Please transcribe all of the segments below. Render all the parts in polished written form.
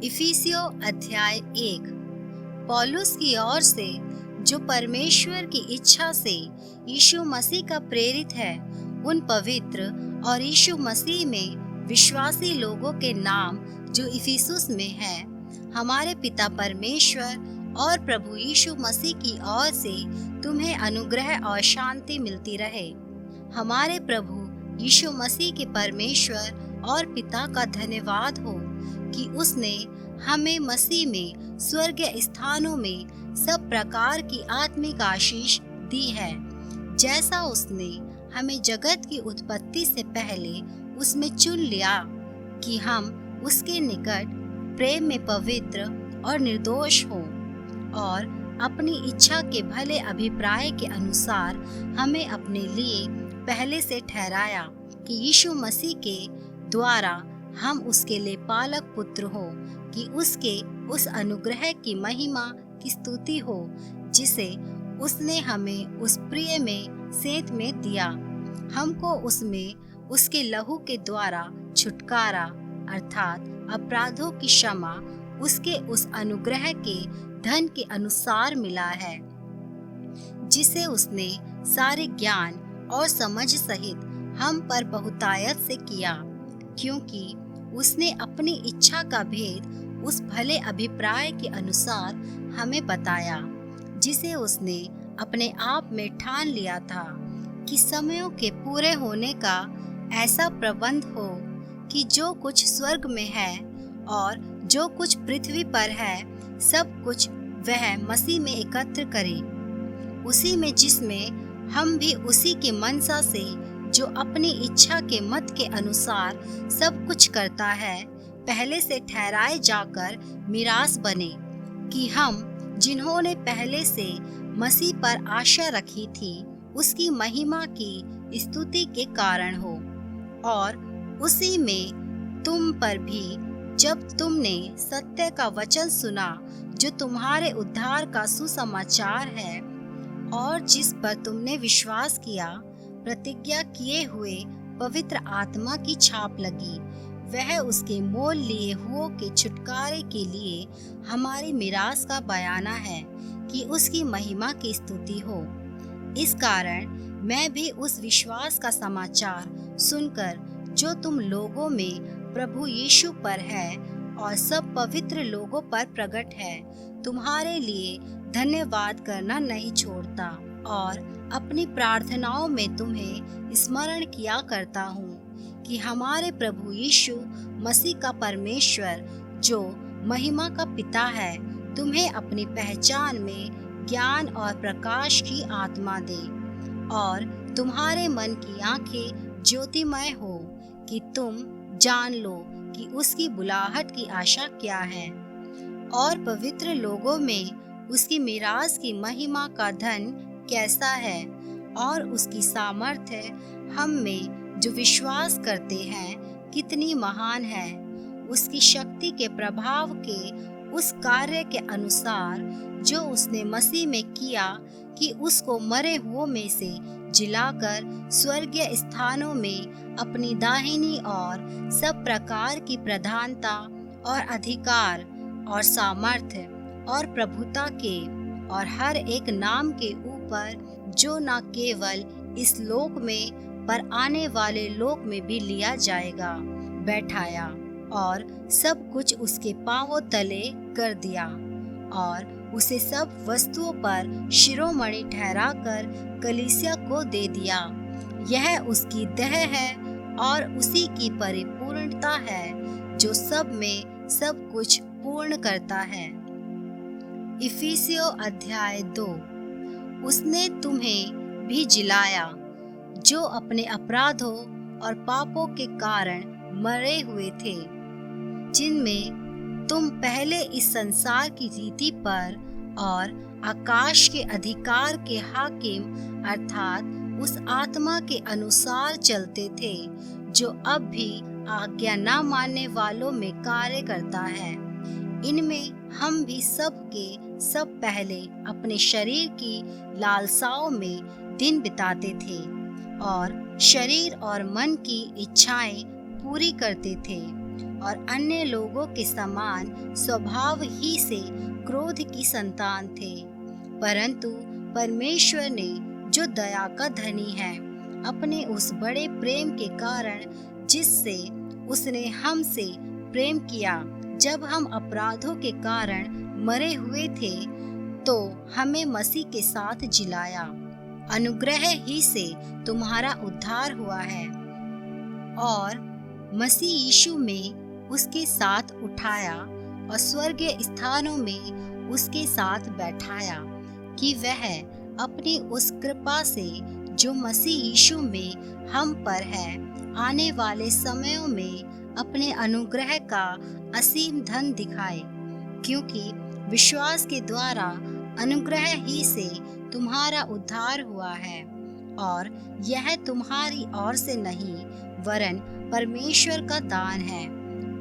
इफिसियों अध्याय 1। पौलुस की ओर से, जो परमेश्वर की इच्छा से यीशु मसीह का प्रेरित है, उन पवित्र और यीशु मसीह में विश्वासी लोगों के नाम जो इफिसुस में है, हमारे पिता परमेश्वर और प्रभु यीशु मसीह की ओर से तुम्हें अनुग्रह और शांति मिलती रहे। हमारे प्रभु यीशु मसीह के परमेश्वर और पिता का धन्यवाद हो कि उसने हमें मसीह में स्वर्गीय स्थानों में सब प्रकार की आत्मिक आशीष दी है, जैसा उसने हमें जगत की उत्पत्ति से पहले उसमें चुन लिया कि हम उसके निकट प्रेम में पवित्र और निर्दोष हों, और अपनी इच्छा के भले अभिप्राय के अनुसार हमें अपने लिए पहले से ठहराया कि यीशु मसीह के द्वारा हम उसके लिए पालक पुत्र हो, कि उसके उस अनुग्रह की महिमा की स्तुति हो जिसे उसने हमें उस प्रिय में सेंत में दिया। हमको उसमें उसके लहू के द्वारा छुटकारा अर्थात अपराधों की क्षमा उसके उस अनुग्रह के धन के अनुसार मिला है, जिसे उसने सारे ज्ञान और समझ सहित हम पर बहुतायत से किया, क्योंकि उसने अपनी इच्छा का भेद उस भले अभिप्राय के अनुसार हमें बताया, जिसे उसने अपने आप में ठान लिया था कि समयों के पूरे होने का ऐसा प्रबंध हो कि जो कुछ स्वर्ग में है और जो कुछ पृथ्वी पर है, सब कुछ वह मसीह में एकत्र करे। उसी में, जिसमें हम भी उसी की मनसा से, जो अपनी इच्छा के मत के अनुसार सब कुछ करता है, पहले से ठहराए जाकर मिरास बने, कि हम जिन्होंने पहले से मसीह पर आशा रखी थी उसकी महिमा की स्तुति के कारण हो। और उसी में तुम पर भी, जब तुमने सत्य का वचन सुना जो तुम्हारे उद्धार का सुसमाचार है, और जिस पर तुमने विश्वास किया, प्रतिज्ञा किए हुए पवित्र आत्मा की छाप लगी, वह उसके मोल लिए हुओं के छुटकारे के लिए हमारी मिरास का बयाना है, कि उसकी महिमा की स्तुति हो। इस कारण मैं भी उस विश्वास का समाचार सुनकर, जो तुम लोगों में प्रभु यीशु पर है और सब पवित्र लोगों पर प्रकट है, तुम्हारे लिए धन्यवाद करना नहीं छोड़ता, और अपनी प्रार्थनाओं में तुम्हें स्मरण किया करता हूँ कि हमारे प्रभु यीशु मसीह का परमेश्वर, जो महिमा का पिता है, तुम्हें अपनी पहचान में ज्ञान और प्रकाश की आत्मा दे, और तुम्हारे मन की आंखें ज्योतिमय हो, कि तुम जान लो कि उसकी बुलाहट की आशा क्या है, और पवित्र लोगों में उसकी मिरास की महिमा का धन कैसा है, और उसकी सामर्थ्य हम में जो विश्वास करते हैं कितनी महान है, उसकी शक्ति के प्रभाव के उस कार्य के अनुसार जो उसने मसीह में किया, कि उसको मरे हुओं में से जिलाकर स्वर्गीय स्थानों में अपनी दाहिनी ओर सब प्रकार की प्रधानता और अधिकार और सामर्थ्य और प्रभुता के और हर एक नाम के ऊपर, जो न केवल इस लोक में पर आने वाले लोक में भी लिया जाएगा, बैठाया, और सब कुछ उसके पांवों तले कर दिया, और उसे सब वस्तुओं पर शिरोमणि ठहराकर कलीसिया को दे दिया। यह उसकी देह है और उसी की परिपूर्णता है, जो सब में सब कुछ पूर्ण करता है। इफिसियों अध्याय 2। उसने तुम्हें भी जिलाया, जो अपने अपराधों और पापों के कारण मरे हुए थे, जिनमें तुम पहले इस संसार की रीति पर और आकाश के अधिकार के हाकिम अर्थात उस आत्मा के अनुसार चलते थे, जो अब भी आज्ञा न मानने वालों में कार्य करता है। इनमें हम भी सब के सब पहले अपने शरीर की लालसाओं में दिन बिताते थे, और शरीर और मन की इच्छाएं पूरी करते थे, और अन्य लोगों के समान स्वभाव ही से क्रोध की संतान थे। परंतु परमेश्वर ने, जो दया का धनी है, अपने उस बड़े प्रेम के कारण जिससे उसने हमसे प्रेम किया, जब हम अपराधों के कारण मरे हुए थे, तो हमें मसीह के साथ जिलाया। अनुग्रह ही से तुम्हारा उद्धार हुआ है और मसीह यीशु में उसके साथ उठाया और स्वर्गीय स्थानों में उसके साथ बैठाया, कि वह अपनी उस कृपा से जो मसीह यीशु में हम पर है, आने वाले समयों में अपने अनुग्रह का असीम धन दिखाए। क्योंकि विश्वास के द्वारा अनुग्रह ही से तुम्हारा उद्धार हुआ है, और यह तुम्हारी ओर से नहीं वरन परमेश्वर का दान है,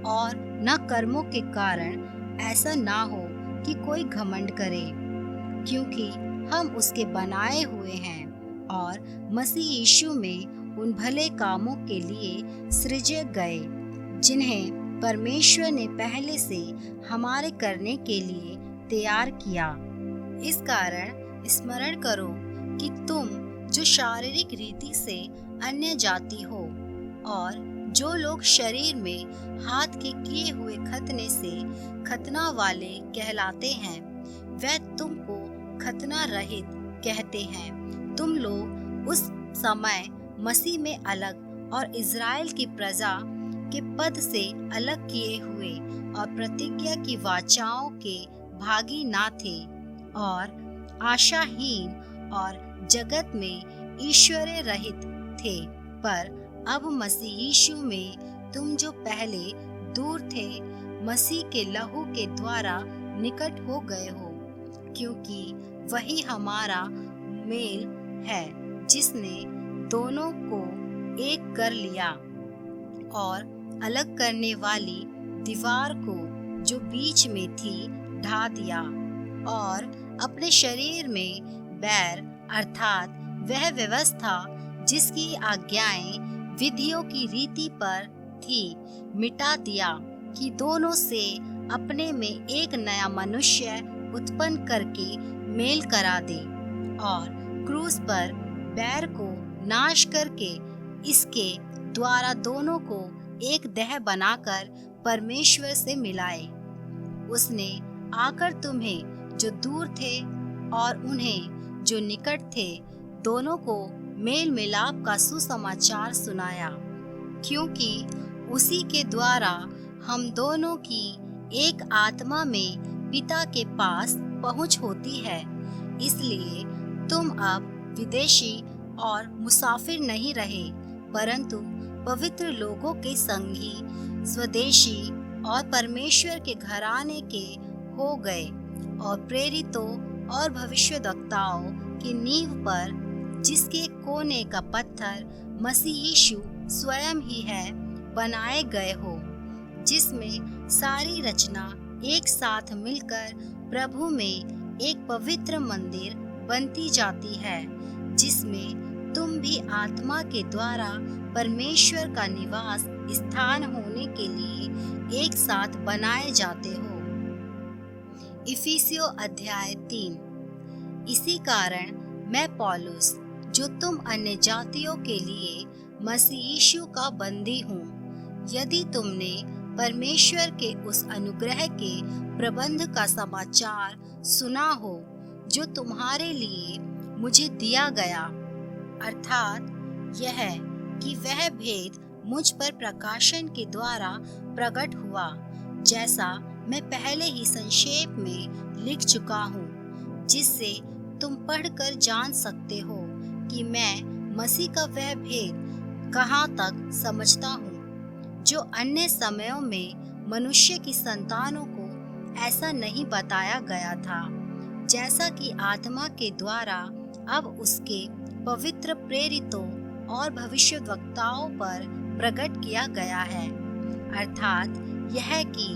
और न कर्मों के कारण, ऐसा ना हो कि कोई घमंड करे। क्योंकि हम उसके बनाए हुए हैं और मसीह यीशु में उन भले कामों के लिए सृजे गए, जिन्हें परमेश्वर ने पहले से हमारे करने के लिए तैयार किया। इस कारण स्मरण करो कि तुम जो शारीरिक रीति से अन्य जाति हो, और जो लोग शरीर में हाथ के किए हुए खतना से खतना वाले कहलाते हैं, वे तुमको खतना रहित कहते हैं। तुम लोग उस समय मसीह में अलग और इज़राइल की प्रजा के पद से अलग किए हुए और प्रतिज्ञा की वाचाओं के भागी ना थे, और आशाहीन और जगत में ईश्वरे रहित थे। पर अब मसीह यीशु में तुम जो पहले दूर थे, मसीह के लहू के द्वारा निकट हो गए हो, क्योंकि वही हमारा मेल है, जिसने दोनों को एक कर लिया और अलग करने वाली दीवार को जो बीच में थी ढा दिया, और अपने शरीर में बैर अर्थात वह व्यवस्था जिसकी आज्ञाएं विधियों की रीति पर थी मिटा दिया, कि दोनों से अपने में एक नया मनुष्य उत्पन्न करके मेल करा दे, और क्रूस पर बैर को नाश करके इसके द्वारा दोनों को एक देह बनाकर परमेश्वर से मिलाए। उसने आकर तुम्हें जो दूर थे और उन्हें जो निकट थे, दोनों को मेल मिलाप का सुसमाचार सुनाया। क्योंकि उसी के द्वारा हम दोनों की एक आत्मा में पिता के पास पहुंच होती है। इसलिए तुम अब विदेशी और मुसाफिर नहीं रहे, परंतु पवित्र लोगों के संगी, स्वदेशी और परमेश्वर के घराने के हो गए, और प्रेरितों और भविष्यद्वक्ताओं की नींव पर, जिसके कोने का पत्थर मसीह यीशु स्वयं ही है, बनाए गए हो, जिसमें सारी रचना एक साथ मिलकर प्रभु में एक पवित्र मंदिर बनती जाती है, जिसमें तुम भी आत्मा के द्वारा परमेश्वर का निवास स्थान होने के लिए एक साथ बनाए जाते हो। इफिसियों अध्याय 3। इसी कारण मैं पौलुस, जो तुम अन्य जातियों के लिए मसीह यीशु का बंदी हूँ, यदि तुमने परमेश्वर के उस अनुग्रह के प्रबंध का समाचार सुना हो जो तुम्हारे लिए मुझे दिया गया, अर्थात यह कि वह भेद मुझ पर प्रकाशन के द्वारा प्रकट हुआ, जैसा मैं पहले ही संक्षेप में लिख चुका हूँ, जिससे तुम पढ़कर जान सकते हो कि मैं मसीह का वह भेद कहाँ तक समझता हूँ, जो अन्य समयों में मनुष्य की संतानों को ऐसा नहीं बताया गया था, जैसा कि आत्मा के द्वारा अब उसके पवित्र प्रेरितों और भविष्यद्वक्ताओं पर प्रकट किया गया है। अर्थात यह कि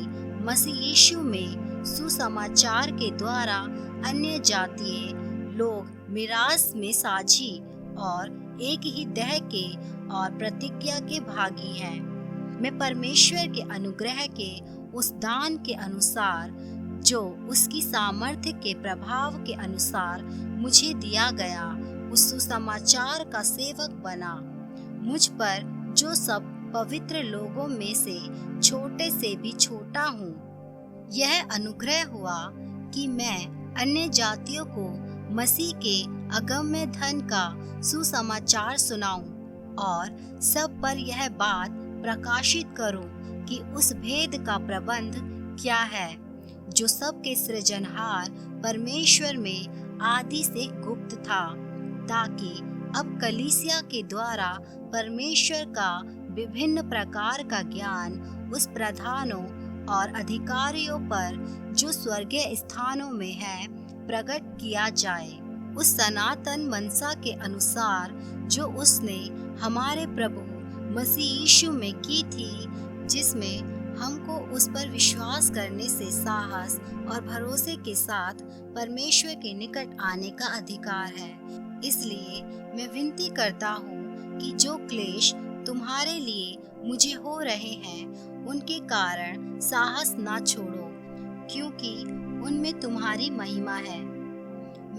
मसीह यीशु में सुसमाचार के द्वारा अन्य जातीय लोग मिरास में साझी और एक ही देह के और प्रतिज्ञा के भागी हैं, मैं परमेश्वर के अनुग्रह के उस दान के अनुसार जो उसकी सामर्थ्य के प्रभाव के अनुसार मुझे दिया गया उस सुसमाचार का सेवक बना। मुझ पर जो सब पवित्र लोगों में से छोटे से भी छोटा हूँ, यह अनुग्रह हुआ कि मैं अन्य जातियों को मसीह के अगम्य धन का सुसमाचार सुनाऊं और सब पर यह बात प्रकाशित करूं कि उस भेद का प्रबंध क्या है जो सबके सृजनहार परमेश्वर में आदि से गुप्त था, ताकि अब कलीसिया के द्वारा परमेश्वर का विभिन्न प्रकार का ज्ञान उस प्रधानों और अधिकारियों पर जो स्वर्गीय स्थानों में है प्रकट किया जाए, उस सनातन मनसा के अनुसार जो उसने हमारे प्रभु मसीह यीशु में की थी, जिसमें हमको उस पर विश्वास करने से साहस और भरोसे के साथ परमेश्वर के निकट आने का अधिकार है। इसलिए मैं विनती करता हूँ कि जो क्लेश तुम्हारे लिए मुझे हो रहे हैं उनके कारण साहस ना छोड़ो, क्योंकि उनमें तुम्हारी महिमा है।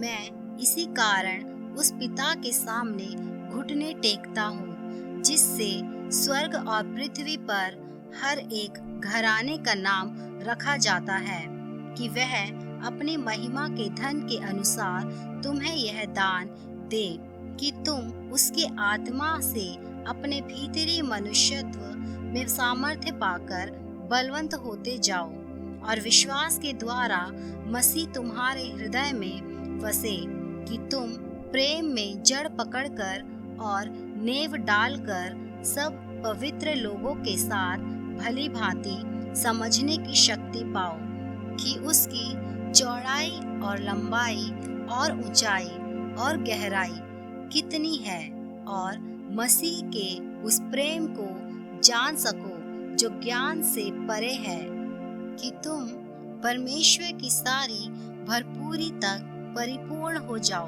मैं इसी कारण उस पिता के सामने घुटने टेकता हूँ जिससे स्वर्ग और पृथ्वी पर हर एक घराने का नाम रखा जाता है, कि वह अपनी महिमा के धन के अनुसार तुम्हें यह दान दे कि तुम उसके आत्मा से अपने भीतरी मनुष्यत्व में सामर्थ्य पाकर बलवंत होते जाओ और विश्वास के द्वारा मसीह तुम्हारे हृदय में बसे, कि तुम प्रेम में जड़ पकड़कर और नेव डालकर सब पवित्र लोगों के साथ भली भांति समझने की शक्ति पाओ कि उसकी चौड़ाई और लंबाई और ऊंचाई और गहराई कितनी है, और मसीह के उस प्रेम को जान सको जो ज्ञान से परे है, कि तुम परमेश्वर की सारी भरपूरी तक परिपूर्ण हो जाओ।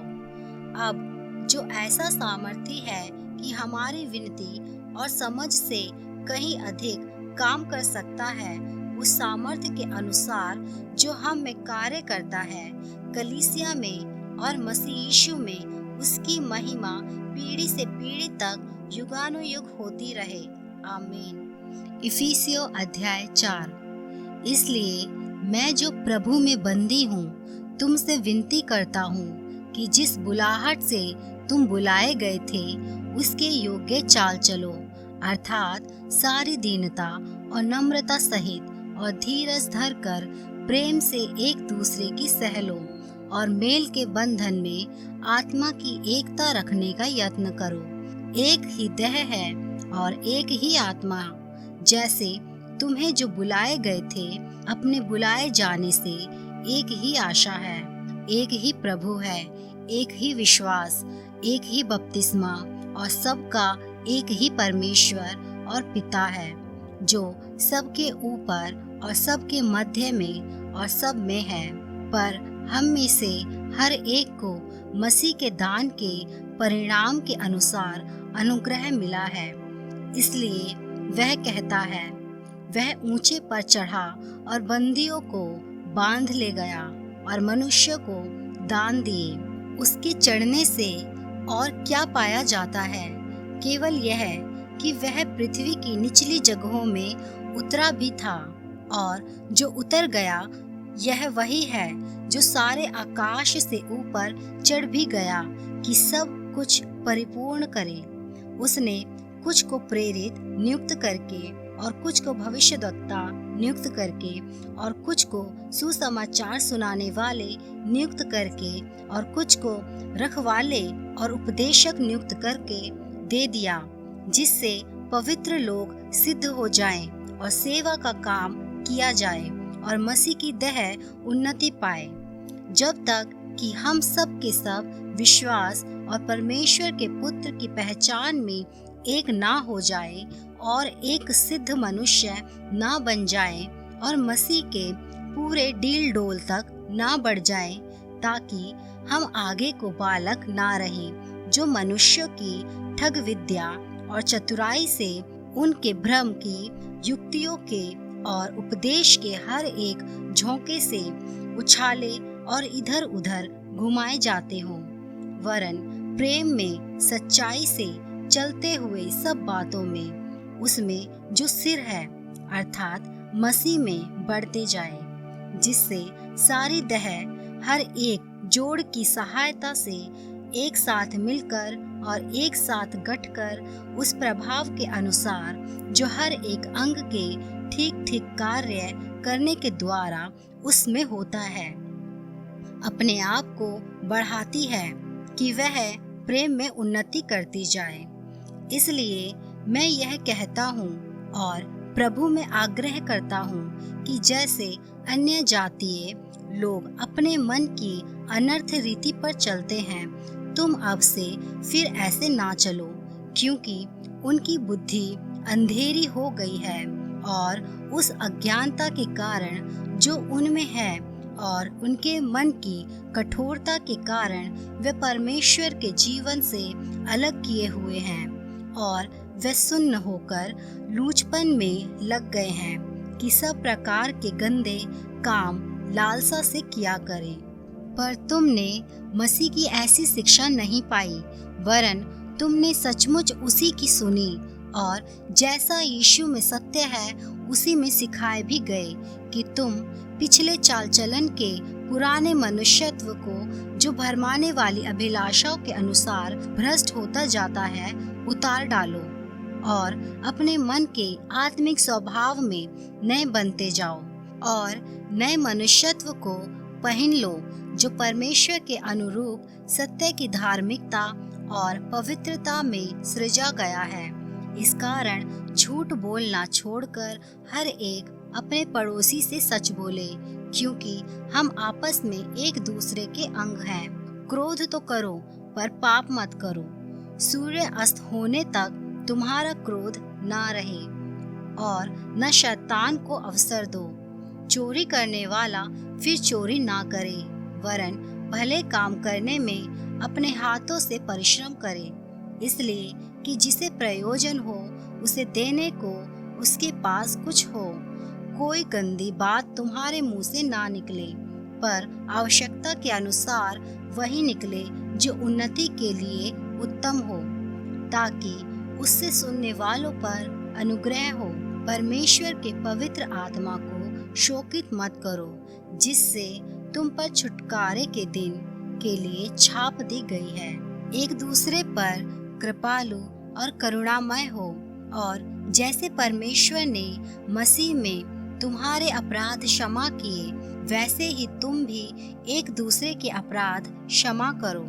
अब जो ऐसा सामर्थ्य है कि हमारी विनती और समझ से कहीं अधिक काम कर सकता है, उस सामर्थ्य के अनुसार जो हम में कार्य करता है, कलीसिया में और मसीह यीशु में उसकी महिमा पीढ़ी से पीढ़ी तक युगानुयुग होती रहे। आमीन। इफिसियों अध्याय 4। इसलिए मैं जो प्रभु में बंदी हूँ तुमसे विनती करता हूँ कि जिस बुलाहट से तुम बुलाए गए थे उसके योग्य चाल चलो, अर्थात सारी दीनता और नम्रता सहित और धीरज धर कर प्रेम से एक दूसरे की सह लो और मेल के बंधन में आत्मा की एकता रखने का यत्न करो। एक ही देह है और एक ही आत्मा, जैसे तुम्हें जो बुलाए गए थे अपने बुलाए जाने से एक ही आशा है, एक ही प्रभु है, एक ही विश्वास, एक ही बपतिस्मा और सबका एक ही परमेश्वर और पिता है, जो सबके ऊपर और सबके मध्य में और सब में है। पर हम में से हर एक को मसीह के दान के परिणाम के अनुसार अनुग्रह मिला है। इसलिए वह कहता है, वह ऊंचे पर चढ़ा और बंदियों को बांध ले गया और मनुष्य को दान दिए। उसके चढ़ने से और क्या पाया जाता है? केवल यह कि वह पृथ्वी की निचली जगहों में उतरा भी था, और जो उतर गया यह वही है जो सारे आकाश से ऊपर चढ़ भी गया कि सब कुछ परिपूर्ण करे। उसने कुछ को प्रेरित नियुक्त करके और कुछ को भविष्यद्वक्ता नियुक्त करके और कुछ को सुसमाचार सुनाने वाले नियुक्त करके और कुछ को रखवाले और उपदेशक नियुक्त करके दे दिया, जिससे पवित्र लोग सिद्ध हो जाएं और सेवा का काम किया जाए और मसीह की देह उन्नति पाए, जब तक कि हम सब के सब विश्वास और परमेश्वर के पुत्र की पहचान में एक ना हो जाए और एक सिद्ध मनुष्य ना बन जाए और मसीह के पूरे डील डोल तक ना बढ़ जाए, ताकि हम आगे को बालक ना रहें, जो मनुष्यों की ठग विद्या और चतुराई से उनके भ्रम की, युक्तियों के और उपदेश के हर एक झोंके से उछाले और इधर उधर घुमाए जाते हों, वरन प्रेम में सच्चाई से चलते हुए सब बातों में उसमें जो सिर है अर्थात मसीह में बढ़ते जाए, जिससे सारी देह हर एक जोड़ की सहायता से एक साथ मिलकर और एक साथ गठकर उस प्रभाव के अनुसार जो हर एक अंग के ठीक ठीक कार्य करने के द्वारा उसमें होता है, अपने आप को बढ़ाती है कि वह प्रेम में उन्नति करती जाए। इसलिए मैं यह कहता हूँ और प्रभु में आग्रह करता हूँ कि जैसे अन्य जातीय लोग अपने मन की अनर्थ रीति पर चलते हैं, तुम अब से फिर ऐसे ना चलो, क्योंकि उनकी बुद्धि अंधेरी हो गई है और उस अज्ञानता के कारण जो उनमें है और उनके मन की कठोरता के कारण वे परमेश्वर के जीवन से अलग किए हुए हैं और वे सुन्न होकर लूचपन में लग गए हैं कि सब प्रकार के गंदे काम लालसा से किया करें। पर तुमने मसीह की ऐसी शिक्षा नहीं पाई, वरन तुमने सचमुच उसी की सुनी और जैसा यीशु में सत्य है उसी में सिखाए भी गए कि तुम पिछले चाल चलन के पुराने मनुष्यत्व को जो भरमाने वाली अभिलाषाओं के अनुसार भ्रष्ट होता जाता है उतार डालो और अपने मन के आत्मिक स्वभाव में नए बनते जाओ और नए मनुष्यत्व को पहन लो, जो परमेश्वर के अनुरूप सत्य की धार्मिकता और पवित्रता में सृजा गया है। इस कारण झूठ बोलना छोड़कर हर एक अपने पड़ोसी से सच बोले, क्योंकि हम आपस में एक दूसरे के अंग हैं। क्रोध तो करो पर पाप मत करो। सूर्य अस्त होने तक तुम्हारा क्रोध ना रहे और न शैतान को अवसर दो। चोरी करने वाला फिर चोरी ना करे, वरन भले काम करने में अपने हाथों से परिश्रम करे, इसलिए कि जिसे प्रयोजन हो उसे देने को उसके पास कुछ हो। कोई गंदी बात तुम्हारे मुंह से ना निकले, पर आवश्यकता के अनुसार वही निकले जो उन्नति के लिए उत्तम हो, ताकि उससे सुनने वालों पर अनुग्रह हो। परमेश्वर के पवित्र आत्मा को शोकित मत करो, जिससे तुम पर छुटकारे के दिन के लिए छाप दी गई है। एक दूसरे पर कृपालु और करुणामय हो, और जैसे परमेश्वर ने मसीह में तुम्हारे अपराध क्षमा किए, वैसे ही तुम भी एक दूसरे के अपराध क्षमा करो।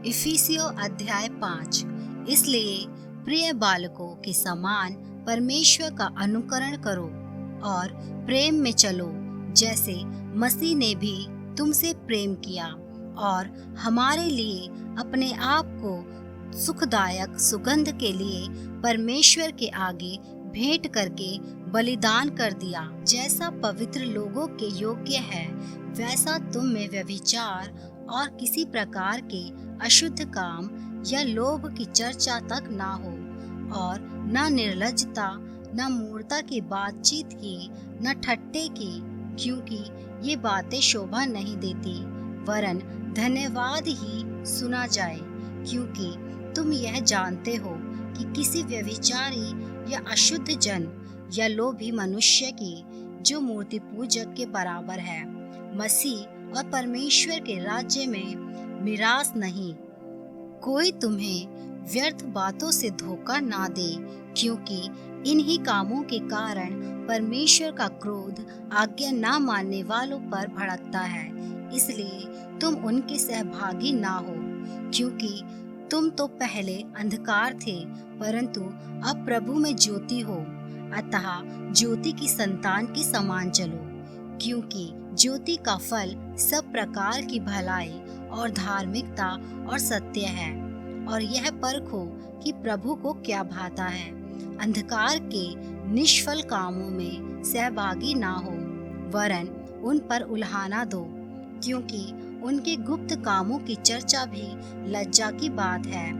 इफिसियों अध्याय 5। इसलिए प्रिय बालकों के समान परमेश्वर का अनुकरण करो और प्रेम में चलो, जैसे मसीह ने भी तुमसे प्रेम किया और हमारे लिए अपने आप को सुखदायक सुगंध के लिए परमेश्वर के आगे भेंट करके बलिदान कर दिया। जैसा पवित्र लोगों के योग्य है, वैसा तुम में व्यभिचार और किसी प्रकार के अशुद्ध काम या लोभ की चर्चा तक ना हो, और न निर्लज्जता, न मूर्ता की बातचीत की, न ठट्टे की, क्योंकि ये बातें शोभा नहीं देती, वरन धन्यवाद ही सुना जाए। क्योंकि तुम यह जानते हो कि किसी व्यभिचारी या अशुद्ध जन या लोभी मनुष्य की, जो मूर्ति पूजक के बराबर है, मसीह और परमेश्वर के राज्य में मिरास नहीं। कोई तुम्हें व्यर्थ बातों से धोखा ना दे, क्योंकि इन्हीं कामों के कारण परमेश्वर का क्रोध आज्ञा ना मानने वालों पर भड़कता है। इसलिए तुम उनके सहभागी ना हो, क्योंकि तुम तो पहले अंधकार थे, परंतु अब प्रभु में ज्योति हो। अतः ज्योति की संतान के समान चलो, क्योंकि ज्योति का फल सब प्रकार की भलाई और धार्मिकता और सत्य है। और यह परखो कि प्रभु को क्या भाता है। अंधकार के निष्फल कामों में सहभागी ना हो, वरन उन पर उल्हाना दो, क्योंकि उनके गुप्त कामों की चर्चा भी लज्जा की बात है।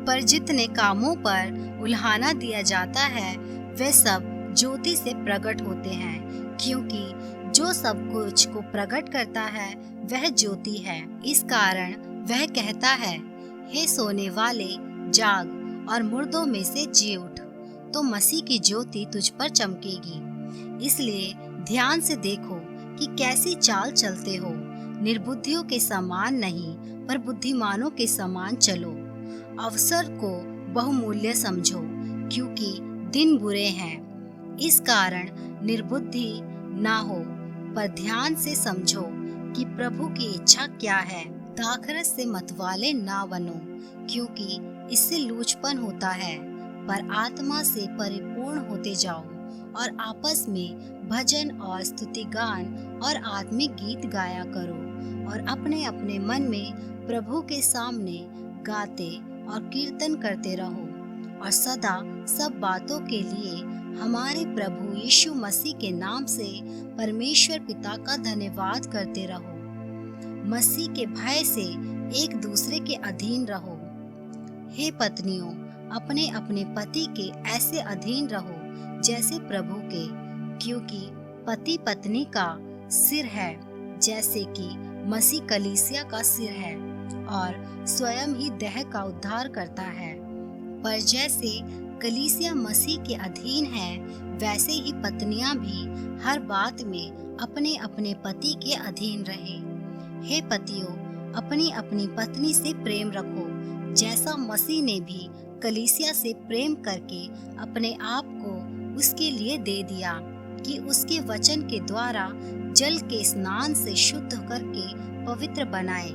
पर जितने कामों पर उल्हाना दिया जाता है, वे सब ज्योति से प्रकट होते हैं, क्योंकि जो सब कुछ को प्रकट करता है वह ज्योति है। इस कारण वह कहता है, हे सोने वाले जाग और मुर्दों में से जी उठ, तो मसीह की ज्योति तुझ पर चमकेगी। इसलिए ध्यान से देखो कि कैसी चाल चलते हो, निर्बुद्धियों के समान नहीं पर बुद्धिमानों के समान चलो। अवसर को बहुमूल्य समझो, क्योंकि दिन बुरे हैं। इस कारण निर्बुद्धि ना हो, पर ध्यान से समझो कि प्रभु की इच्छा क्या है। दाखरस से मतवाले ना बनो, क्योंकि इससे लूचपन होता है, पर आत्मा से परिपूर्ण होते जाओ और आपस में भजन और स्तुति गान और आत्मिक गीत गाया करो और अपने अपने मन में प्रभु के सामने गाते और कीर्तन करते रहो और सदा सब बातों के लिए हमारे प्रभु यीशु मसीह के नाम से परमेश्वर पिता का धन्यवाद करते रहो। मसीह के भय से एक दूसरे के अधीन रहो। हे पत्नियों, अपने अपने पति के ऐसे अधीन रहो जैसे प्रभु के, क्योंकि पति पत्नी का सिर है, जैसे कि मसीह कलीसिया का सिर है और स्वयं ही देह का उद्धार करता है। पर जैसे कलीसिया मसीह के अधीन है, वैसे ही पत्नियां भी हर बात में अपने अपने पति के अधीन रहे। हे पतियों, अपनी अपनी पत्नी से प्रेम रखो, जैसा मसीह ने भी कलीसिया से प्रेम करके अपने आप को उसके लिए दे दिया, कि उसके वचन के द्वारा जल के स्नान से शुद्ध करके पवित्र बनाए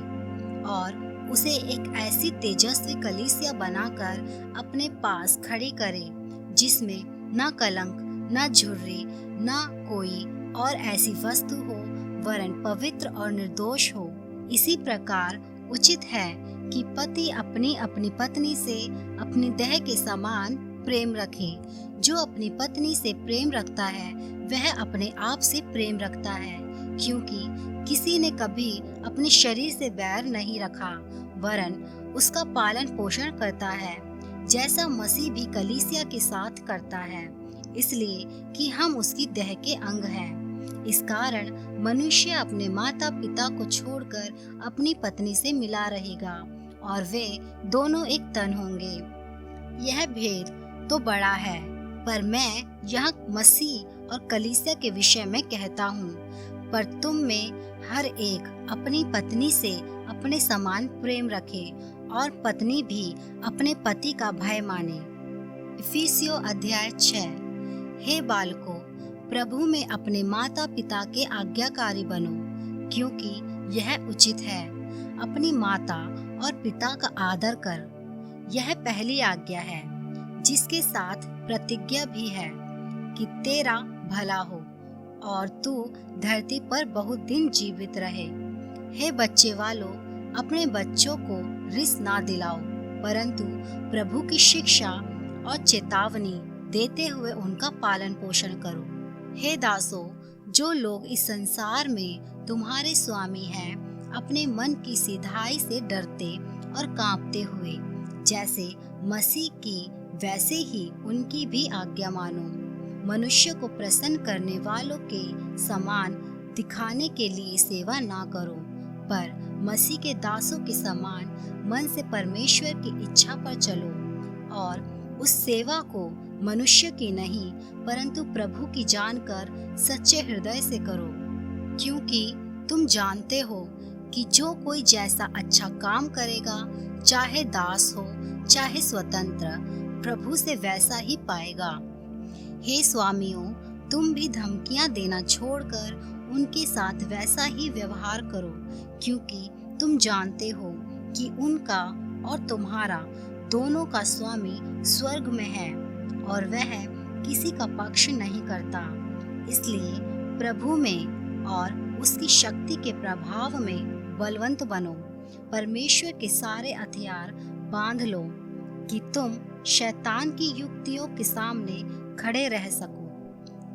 और उसे एक ऐसी तेजस्वी कलीसिया बनाकर अपने पास खड़ी करे, जिसमें न कलंक, न झुर्री, न कोई और ऐसी वस्तु हो, वरन पवित्र और निर्दोष हो। इसी प्रकार उचित है कि पति अपनी अपनी पत्नी से अपनी देह के समान प्रेम रखे। जो अपनी पत्नी से प्रेम रखता है वह अपने आप से प्रेम रखता है, क्योंकि किसी ने कभी अपने शरीर से बैर नहीं रखा, वरन उसका पालन पोषण करता है, जैसा मसीह भी कलीसिया के साथ करता है, इसलिए कि हम उसकी देह के अंग हैं। इस कारण मनुष्य अपने माता पिता को छोड़कर अपनी पत्नी से मिला रहेगा और वे दोनों एक तन होंगे। यह भेद तो बड़ा है, पर मैं यह मसीह और कलीसिया के विषय में कहता हूँ। पर तुम में हर एक अपनी पत्नी से अपने समान प्रेम रखे और पत्नी भी अपने पति का भय माने। इफिसियों अध्याय 6। हे बालकों, प्रभु में अपने माता पिता के आज्ञाकारी बनो, क्योंकि यह उचित है। अपनी माता और पिता का आदर कर, यह पहली आज्ञा है, जिसके साथ प्रतिज्ञा भी है कि तेरा भला हो और तू धरती पर बहुत दिन जीवित रहे। हे बच्चे वालों, अपने बच्चों को रिस ना दिलाओ, परंतु प्रभु की शिक्षा और चेतावनी देते हुए उनका पालन पोषण करो। हे दासों, जो लोग इस संसार में तुम्हारे स्वामी हैं, अपने मन की सीधाई से डरते और कांपते हुए, जैसे मसीह की वैसे ही उनकी भी आज्ञा मानो। मनुष्य को प्रसन्न करने वालों के समान दिखाने के लिए सेवा ना करो, पर मसीह के दासों के समान मन से परमेश्वर की इच्छा पर चलो और उस सेवा को मनुष्य की नहीं परंतु प्रभु की जानकर सच्चे हृदय से करो, क्योंकि तुम जानते हो कि जो कोई जैसा अच्छा काम करेगा, चाहे दास हो चाहे स्वतंत्र, प्रभु से वैसा ही पाएगा। हे स्वामियों, तुम भी धमकियां देना छोड़कर उनके साथ वैसा ही व्यवहार करो, क्योंकि तुम जानते हो कि उनका और तुम्हारा दोनों का स्वामी स्वर्ग में है और वह किसी का पक्ष नहीं करता। इसलिए प्रभु में और उसकी शक्ति के प्रभाव में बलवंत बनो। परमेश्वर के सारे हथियार बांध लो कि तुम शैतान की युक्तियों के सामने खड़े रह सको,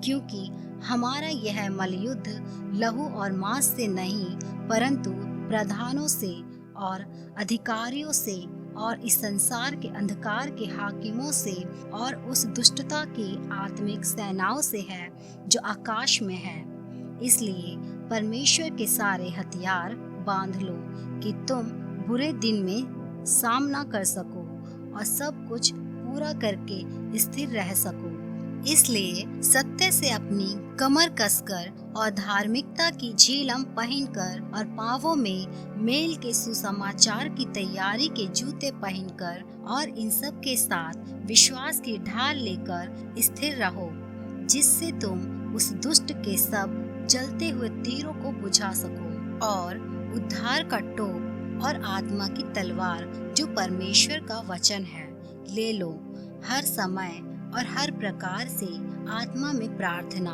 क्योंकि हमारा यह मलयुद्ध लहू और मांस से नहीं परंतु प्रधानों से और अधिकारियों से और इस संसार के अंधकार के हाकिमों से और उस दुष्टता की आत्मिक सेनाओं से है जो आकाश में है। इसलिए परमेश्वर के सारे हथियार बांध लो कि तुम बुरे दिन में सामना कर सको और सब कुछ पूरा करके स्थिर रह सको। इसलिए सत्य से अपनी कमर कसकर और धार्मिकता की झिलम पहनकर और पांवों में मेल के सुसमाचार की तैयारी के जूते पहनकर और इन सब के साथ विश्वास की ढाल लेकर स्थिर रहो, जिससे तुम उस दुष्ट के सब जलते हुए तीरों को बुझा सको और उद्धार का टोप और आत्मा की तलवार जो परमेश्वर का वचन है ले लो। हर समय और हर प्रकार से आत्मा में प्रार्थना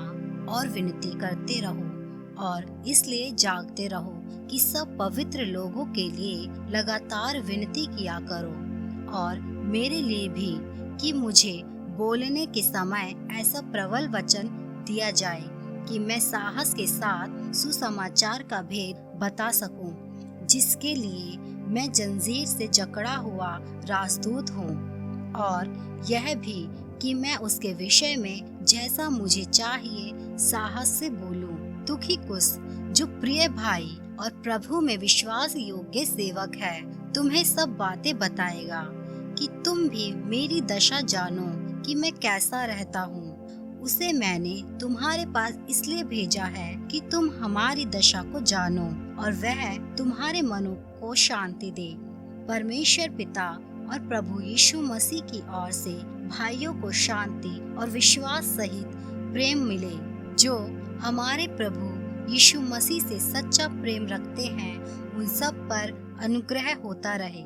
और विनती करते रहो और इसलिए जागते रहो कि सब पवित्र लोगों के लिए लगातार विनती किया करो और मेरे लिए भी, कि मुझे बोलने के समय ऐसा प्रबल वचन दिया जाए कि मैं साहस के साथ सुसमाचार का भेद बता सकूं, जिसके लिए मैं जंजीर से जकड़ा हुआ राजदूत हूँ, और यह भी कि मैं उसके विषय में जैसा मुझे चाहिए साहस से बोलूं। तुखिकुस, जो प्रिय भाई और प्रभु में विश्वास योग्य सेवक है, तुम्हें सब बातें बताएगा कि तुम भी मेरी दशा जानो कि मैं कैसा रहता हूँ। उसे मैंने तुम्हारे पास इसलिए भेजा है कि तुम हमारी दशा को जानो और वह तुम्हारे मनों को शांति दे। परमेश्वर पिता और प्रभु यीशु मसीह की ओर से भाइयों को शांति और विश्वास सहित प्रेम मिले। जो हमारे प्रभु यीशु मसीह से सच्चा प्रेम रखते हैं, उन सब पर अनुग्रह होता रहे।